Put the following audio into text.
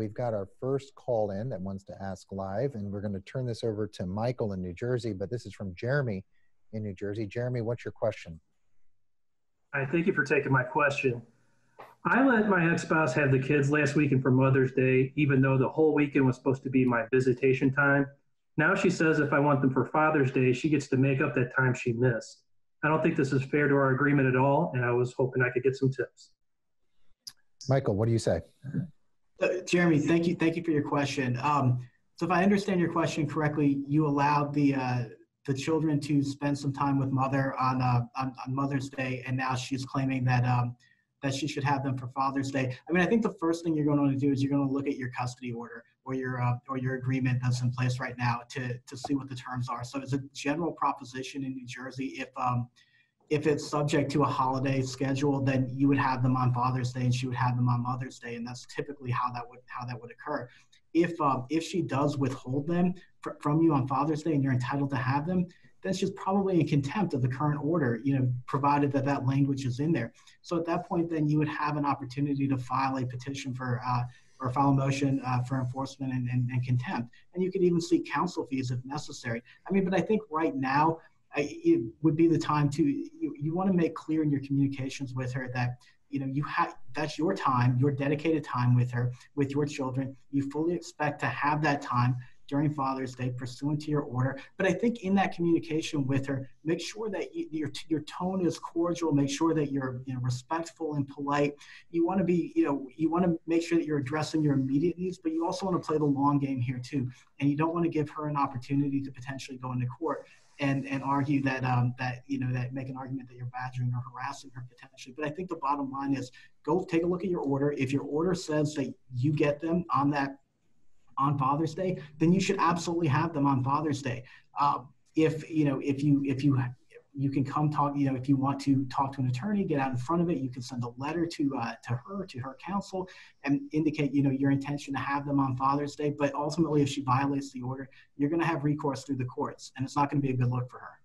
we've got our first call in that wants to ask live, and we're going to turn this over to Michael in New Jersey, but this is from Jeremy in New Jersey. Jeremy, what's your question? Hi, thank you for taking my question. I let my ex-spouse have the kids last weekend for Mother's Day, even though the whole weekend was supposed to be my visitation time. Now she says if I want them for Father's Day, she gets to make up that time she missed. I don't think this is fair to our agreement at all, and I was hoping I could get some tips. Michael, what do you say? Jeremy, thank you for your question. So if I understand your question correctly, you allowed the children to spend some time with mother on Mother's Day, and now she's claiming that that she should have them for Father's Day. I mean, I think the first thing you're going to want to do is you're going to look at your custody order or your agreement that's in place right now to see what the terms are. So as a general proposition in New Jersey, if it's subject to a holiday schedule, then you would have them on Father's Day and she would have them on Mother's Day, and that's typically how that would occur. If she does withhold them from you on Father's Day and you're entitled to have them, then she's probably in contempt of the current order, provided that language is in there. So at that point, then you would have an opportunity to file a petition or file a motion for enforcement and contempt. And you could even seek counsel fees if necessary. I mean, but I think right now, it would be the time you want to make clear in your communications with her that that's your time, your dedicated time with her, with your children. You fully expect to have that time during Father's Day pursuant to your order. But I think in that communication with her, make sure that your tone is cordial, make sure that you're respectful and polite. You want to be, you want to make sure that you're addressing your immediate needs, but you also want to play the long game here too. And you don't want to give her an opportunity to potentially go into court and argue that make an argument that you're badgering or harassing her potentially. But I think the bottom line is go take a look at your order. If your order says that you get them on Father's Day, then you should absolutely have them on Father's Day. If you can come talk, if you want to talk to an attorney, get out in front of it, you can send a letter to her counsel and indicate, your intention to have them on Father's Day. But ultimately, if she violates the order, you're going to have recourse through the courts, and it's not going to be a good look for her.